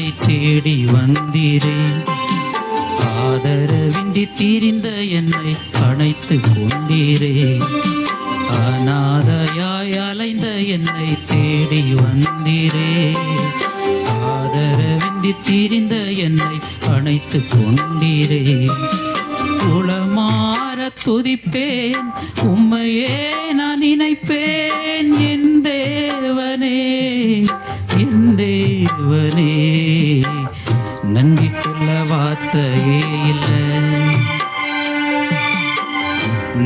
என்னை தேடி வந்தீரே. ஆதரவின்றி தீரிந்த என்னை அணைத்து கொண்டீரே. அநாதையாய் அலைந்த என்னை தேடி வந்தீரே. ஆதரவின்றி தீரிந்த என்னை அணைத்து கொண்டீரே. உளமாற துதிப்பேன் உம்மையே நான் நினைப்பேன். என் தேவனே என் தேவனே, நன்றி சொல்ல வார்த்தையே இல்லை.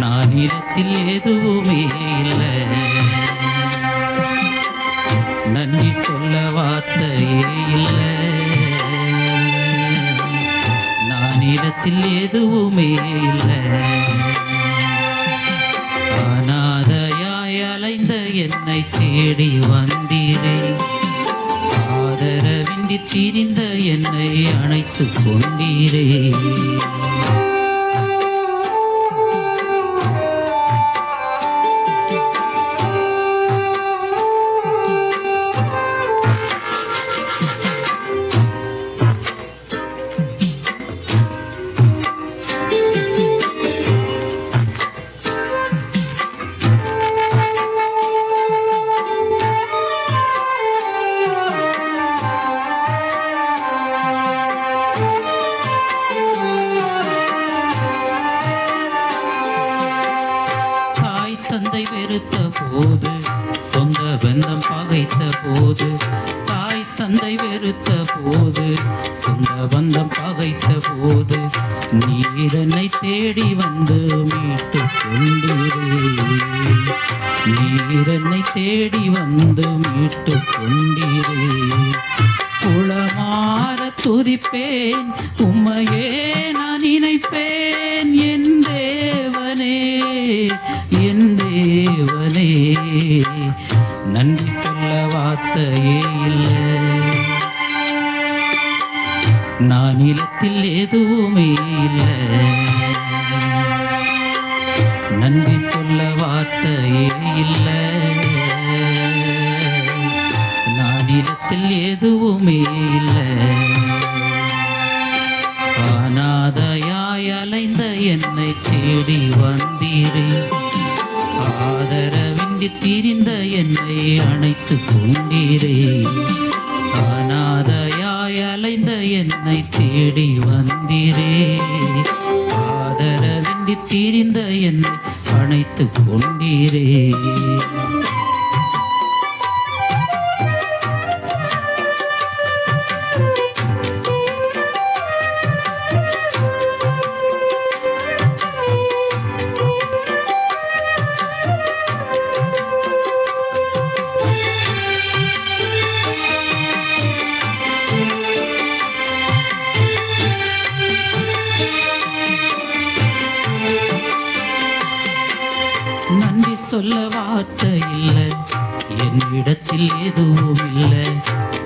நான் இடத்தில் எதுவுமே இல்லை. நன்றி சொல்ல வார்த்தையே இல்லை. நான் இடத்தில் எதுவுமே இல்லை. அநாதையாய் அலைந்த என்னை தேடி வந்தீரே. ஆதரவின்றி திரிந்த என்னை அணைத்து கொண்டீரே. தந்தை வெறுத்த போது, சொந்த பந்தம் பகைத்த போது, தாய் தந்தை வெறுத்த போது, சொந்த பந்தம் பகைத்த போது, நீர் என்னை தேடி வந்து மீட்டு கொண்டீரே. நீர் என்னை தேடி வந்து மீட்டு கொண்டீரே. உளமாற துதிப்பேன் உம்மையே நான் நினைப்பேன். என் தேவனே என் தேவனே, நன்றி சொல்ல வார்த்தையே இல்லை. நான் நிலத்தில் எதுவுமே இல்லை. நன்றி சொல்ல வார்த்தையே இல்லை. நான் நிலத்தில் எதுவுமே இல்லை. அநாதையாய் அலைந்த என்னை தேடி வந்தீரே. ஆதரவின்றி திரிந்த என்னை அணைத்து கொண்டீரே. அநாதையாய் அலைந்த என்னை தேடி வந்தீரே. ஆதரவின்றி திரிந்த என்னை அணைத்து கொண்டீரே. நன்றி சொல்ல வார்த்தை இல்லை. என்னிடத்தில் எதுவும் இல்லை.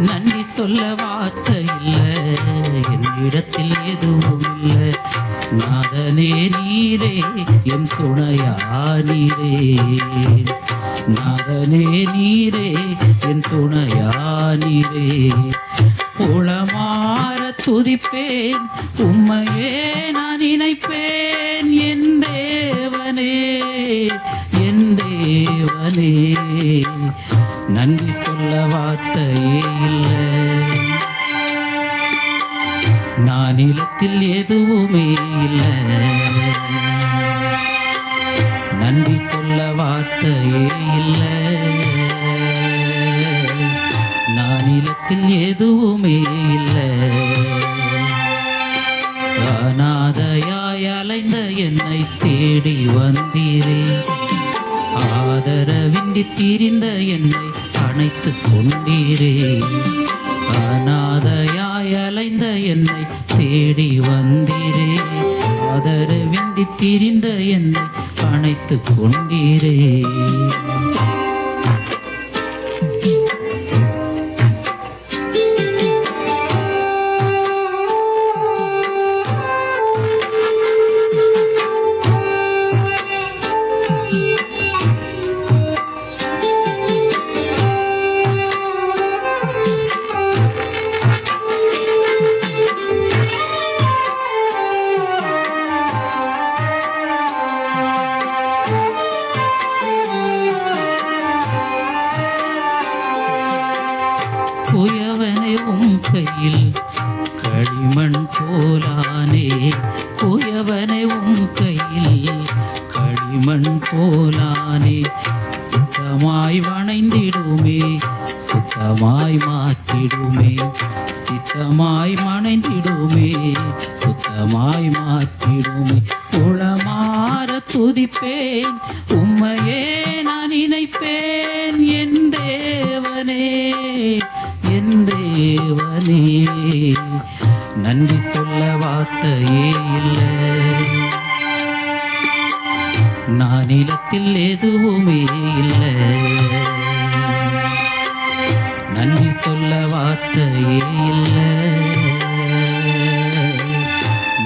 நன்றி சொல்ல வார்த்தை இல்லை. என்னிடத்தில் எதுவும் இல்லை. நாதனே நீரே என் துணையானீரே. நாதனே நீரே என் துணையானீரே. உளமாற துதிப்பேன் உம்மையே நான் நினைப்பேன். என் தேவனே என் தேவனே, நன்றி சொல்ல வார்த்தையே இல்லை. நான் நிலத்தில் எதுவுமே இல்லை. நன்றி சொல்ல வார்த்தையே இல்லை. நான் நிலத்தில் எதுவுமே இல்லை. அநாதையாய் அலைந்த என்னை தேடி வந்தீரே. ஆதரவின்றி திரிந்த என்னை அணைத்து கொண்டீரே. அநாதையாய் அலைந்த என்னை தேடி வந்தீரே. ஆதரவின்றி திரிந்த என்னை அணைத்து கொண்டீரே. கையில் களிமண் போலானே. குயவனை உம் கையில் களிமண் போலானே. சித்தமாய் வணைந்திடுமே, சுத்தமாய் மாற்றிடுமே. சித்தமாய் மணைந்திடுமே, சுத்தமாய் மாற்றிடுமே. உளமாற துதிப்பேன், உம்மையே நான் நினைப்பேன். என் தேவனே, என் தேவனே, நன்றி சொல்ல வார்த்தையே இல்லை. நான் நிலத்தில் எதுவுமே இல்லை, நன்றி சொல்ல வார்த்தையே இல்லை.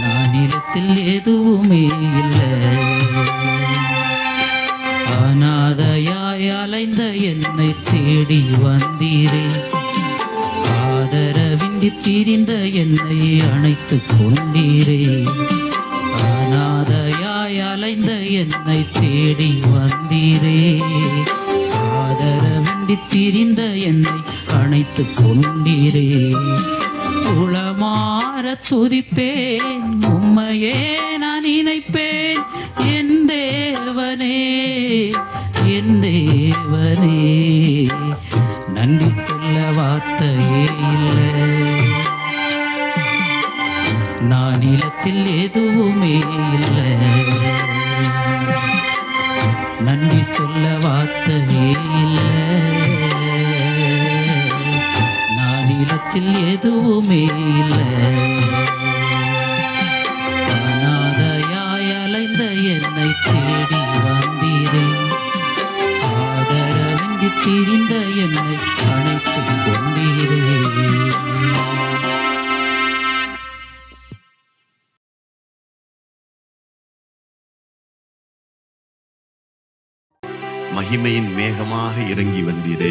நான் நிலத்தில் எதுவுமே இல்லை. அநாதையாய் அலைந்த என்னை தேடி வந்தீரே. ஆதரவின்றி திரிந்த என்னை அணைத்து கொண்டீரே. அநாதையாய் அலைந்த என்னை தேடி வந்தீரே. ஆதரவின்றி திரிந்த என்னை அணைத்து கொண்டீரே. உளமாற துதிப்பேன், உம்மையே நான் நினைப்பேன். என் தேவனே, என் தேவனே, நன்றி சொல்ல வார்த்தையே இல்லை. நான் நிலத்தில் எதுவுமே இல்லை, நன்றி சொல்ல வார்த்தையே இல்லை. நான் நிலத்தில் எதுவுமே இல்லை. அநாதையாய் அலைந்த என்னை தேடி வந்தீரே. ஆதரவின்றி திரிந்த என்னை அணைத்து கொண்டீரே. மகிமையின் மேகமாக இறங்கி வந்தீரே,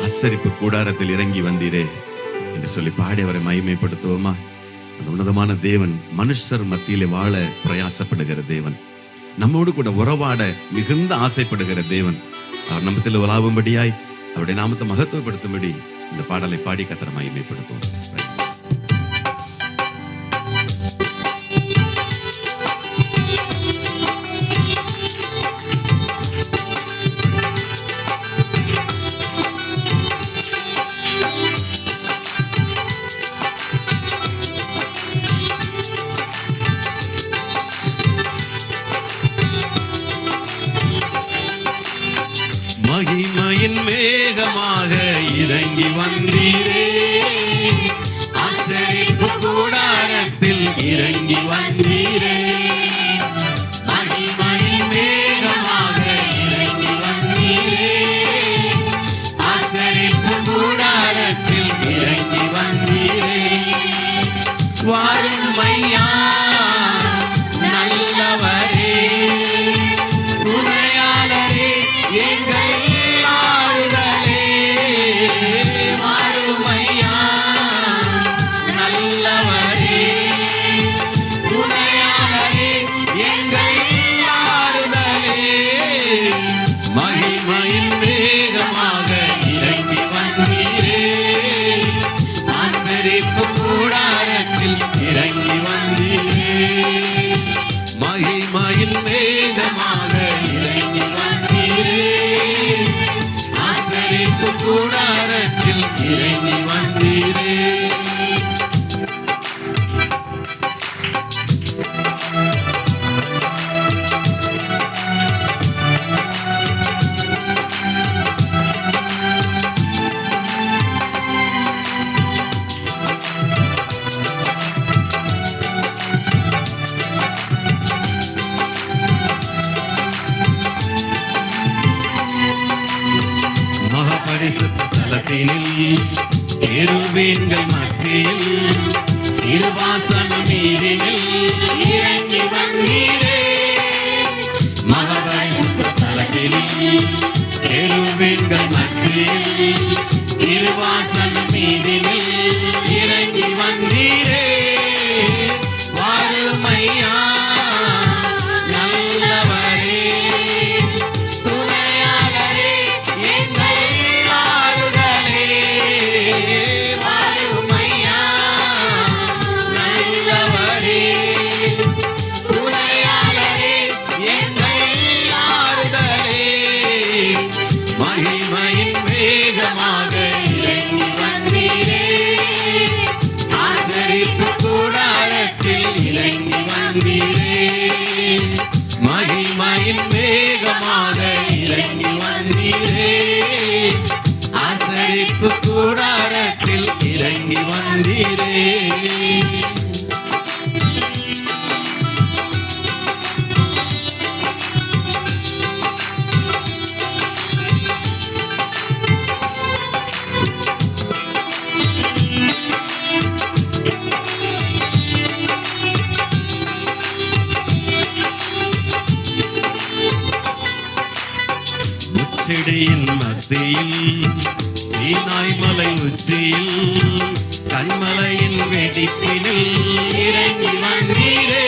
ஆசரிப்பு கூடாரத்தில் இறங்கி வந்தீரே என்று சொல்லி பாடி அவரை மகிமைப்படுத்துவோமா? அந்த உன்னதமான தேவன் மனுஷர் மத்தியிலே வாழ பிரயாசப்படுகிற தேவன், நம்மோடு கூட உறவாட மிகுந்த ஆசைப்படுகிற தேவன். அவர் நம்மத்தில் உலாவும்படியாய் அவருடைய நாமத்தை மகத்துவப்படுத்தும்படி இந்த பாடலை பாடி கர்த்தரை மகிமைப்படுத்துவோம். மகிமையின் மேகமாக இறங்கி வந்தீரே, ஆசரிப்பு கூடாரத்தில் இறங்கி வந்தீரே. மகிமையின் மேகமாக இறங்கி வந்தீரே, ஆசரிப்பு கூடாரத்தில் இறங்கி வந்தீரே. வாரும் ஐயா நல்லவரே, துணையாளரே, எங்கள் ஆறுதலே. வாரும் ஐயா நல்லவரே, துணையாளரே, எங்கள் ஆறுதலே. மகிமையின் வேகமாக இறங்கி வந்தீரே, ஆசரிப்பு கூடாரத்தில் இறங்கி வந்தீரே. மகிமையின் வேகமாக இறங்கி வந்தீரே, ஆசரிப்பு கூடாரத்தில் இறங்கி வந்தீரே. மகாபரிசுத்த ஸ்தலத்தினில் கேருபீன்கள் மத்தியில் இருவாசனம் மீதினில் இறங்கி வந்தீரே. மகாபரிசுத்த ஸ்தலத்தினில் கேருபீன்கள் மத்தியில் இருவாசனம் மீதினில் இறங்கி வந்தீரே. வாரும் ஐயா நல்லவரே, துணையாளரே, எங்கள் ஆறுதலே. வாரும் ஐயா இறங்கி வந்தீரே. முச்செடியின் மத்தியில் சீனாய் மலை உச்சியில் கண்மலையின் வெடிப்பினில் இறங்கி வந்தீரே.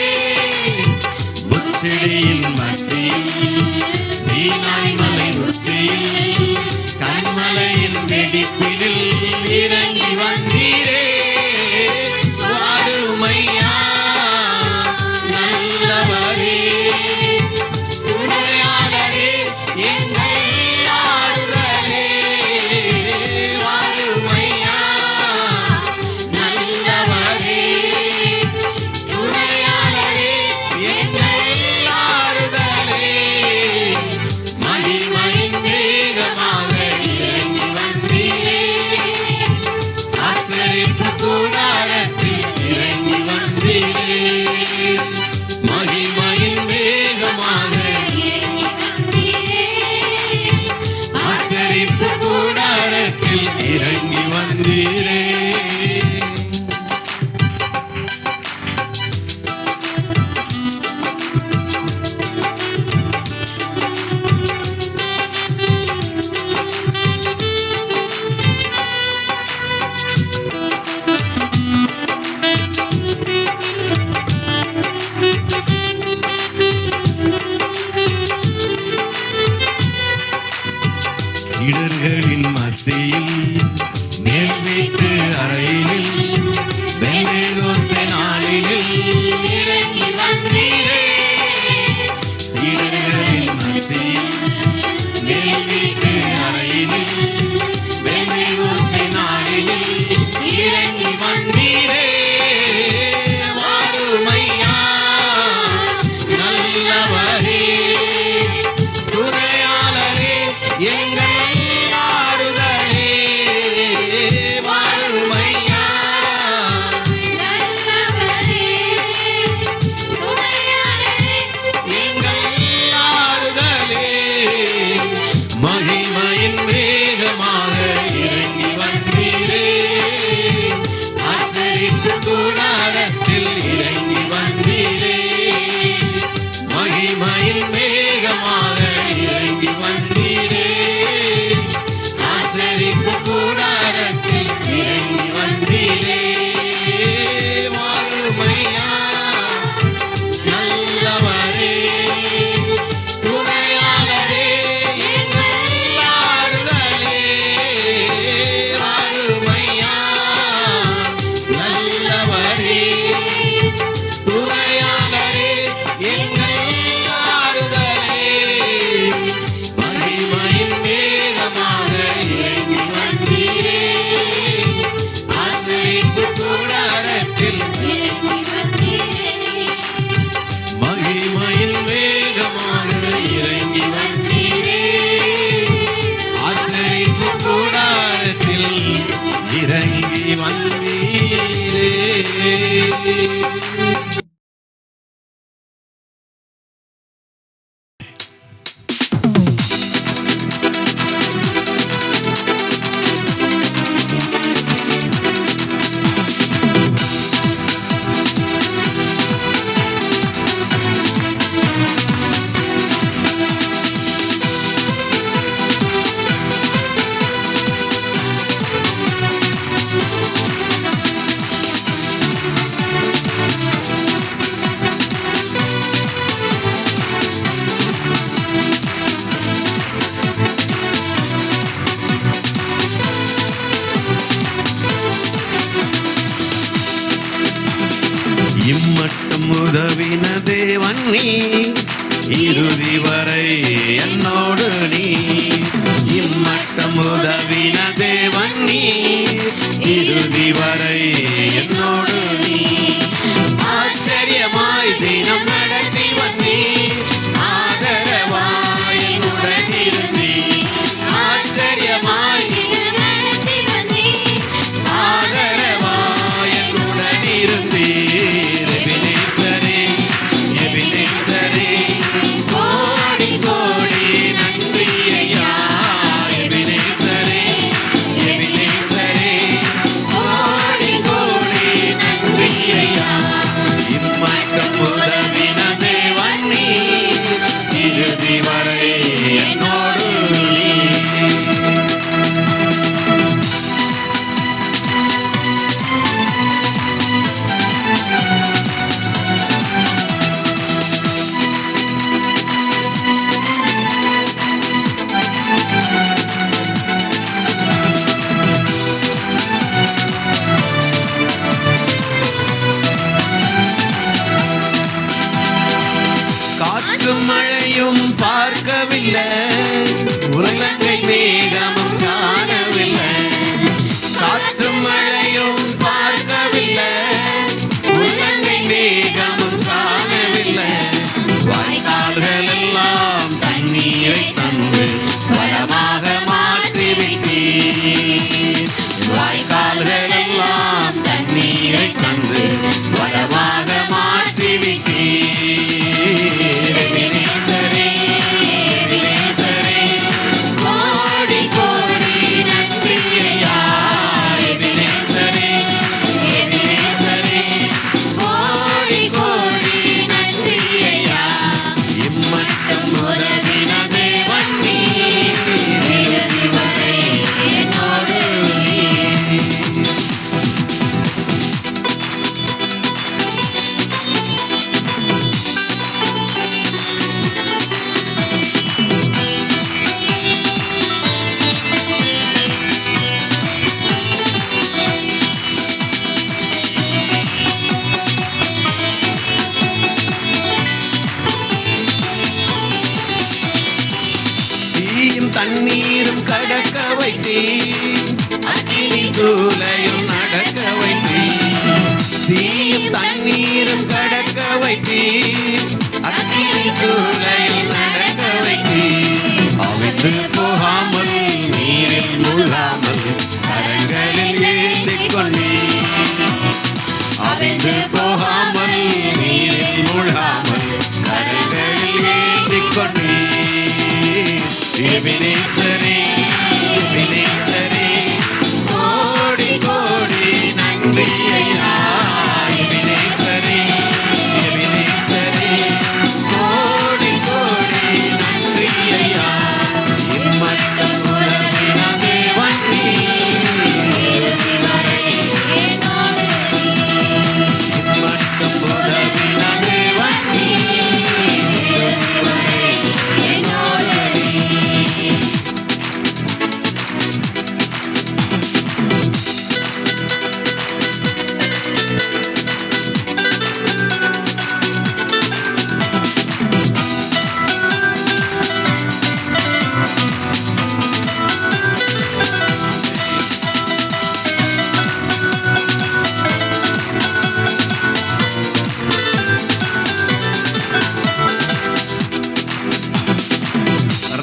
முச்செடியின் மத்தியில் சீனாய் மலை உச்சியில் கண்மலையின் வெடிப்பினில் இறங்கி வந்தீரே. வாருமையா நல்லவரே, துணையாளரே, எங்கள் ஆறுதலே. வாருமையா நல்லவரே, துணையாளரே, எங்கள் ஆறுதலே. மகிமையின் வேகமாக இறங்கி வந்தீரே. ஆசரிப்பு கூடாரத்தில் இறங்கி வந்தீரே. மகிமையின் வேகமாக ஆசரிப்பு கூடாரத்தில் இறங்கி வந்தீரே. இடர்களின் மத்தியில் மேல் வீட்டு அறையினில் பெந்தேகோஸ்தே நாளினில் இறங்கி வந்தீரே. இடர்களின் மத்தியில் மேல் வீட்டு அறையினில் பெந்தேகோஸ்தே நாளினில் இறங்கி வந்தீரே. வாருமையா நல்லவரே, துணையாளரே, எங்கள் ஆறுதலே. வாருமையா எங்கள் ஆறுதலே. மகிமையின் வேகமாக இறங்கி வந்தீரே. ஆசரிப்பு கூடாரத்தில் இறங்கி வந்தீரே. மகிமையின் வேகமாக இறங்கி வந்தீரே. ஆசரிப்பு கூடாரத்தில் இறங்கி வந்தீரே. வாருமையா நல்லவரே, துணையாளரே, எங்கள் ஆறுதலே. வாருமையா நல்லவரே, துணையாளரே, எங்கள் ஆறுதலே. மகிமையின் வேகமாக இறங்கி வந்தீரே. ஆசரிப்பு கூடாரத்தில் மகிமையின் வேகமாக இறங்கி வந்தீரே. ஆசரிப்பு கூடாரத்தில் இறங்கி வந்தீரே. இம்மட்டும் உதவின தேவன் நீ, இறுதி வரை என்னோடு நீ. இம்மட்டும் உதவின தேவன் நீ, இறுதி வரை என்னோடு நீ. ஆச்சரியமாய் தினம் நடத்தி வந்தீ, ஆதரவாய் என்னுடன் இருந்தீ. ஆச்சரியமாய் ஆதரவாய் காணவில்லை, உள்ளங்கை மேகமும் காணவில்லை, காற்றும் மழையும் பார்க்கவில்லை, உள்ளங்கை மேகமும் காணவில்லை. வாய்க்கால்கள் எல்லாம் தண்ணீரை தந்து வளமாக மாற்றிவிட்டீர். வாய்க்கால்கள் எல்லாம் தண்ணீரை தந்து வளமாக மாற்றிவிட்டீர். எபினேசரே, எபினேசரே, கோடி கோடி நன்றி ஐயா. எபினேசரே, எபினேசரே, கோடி கோடி நன்றி ஐயா. இம்மட்டும் உதவின தேவன் நீர், இறுதி வரை என்னோடு நீர். தீயும் தண்ணீரும் கடக்க வைத்தீர், அக்கினி சூளையும் நடக்க வைத்தீர். தீயும் தண்ணீரும் கடக்க வைத்தீர், அக்கினி சூளையும் நடக்க வைத்தீர். அவிழ்ந்து போகாமல் நீரில் மூழ்காமல் கரங்களில் ஏந்திக் கொண்டீர். அவிழ்ந்து போகாமல் நீரில் மூழ்காமல் கரங்களில் ஏந்திக் கொண்டீர். எபினேசரே, எபினேசரே, கோடி கோடி நன்றி ஐயா. எபினேசரே, எபினேசரே, கோடி கோடி நன்றி ஐயா. இம்மட்டும் உதவின தேவன் நீர், இறுதி வரை என்னோடு நீர். இம்மட்டும் உதவின தேவன் நீர், இறுதி வரை என்னோடு நீர்.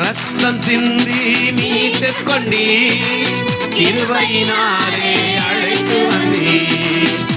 ரத்தம் சிந்தி மீட்டுக் கொண்டீர், கிருபையினாலே அழைத்து வந்தீர்.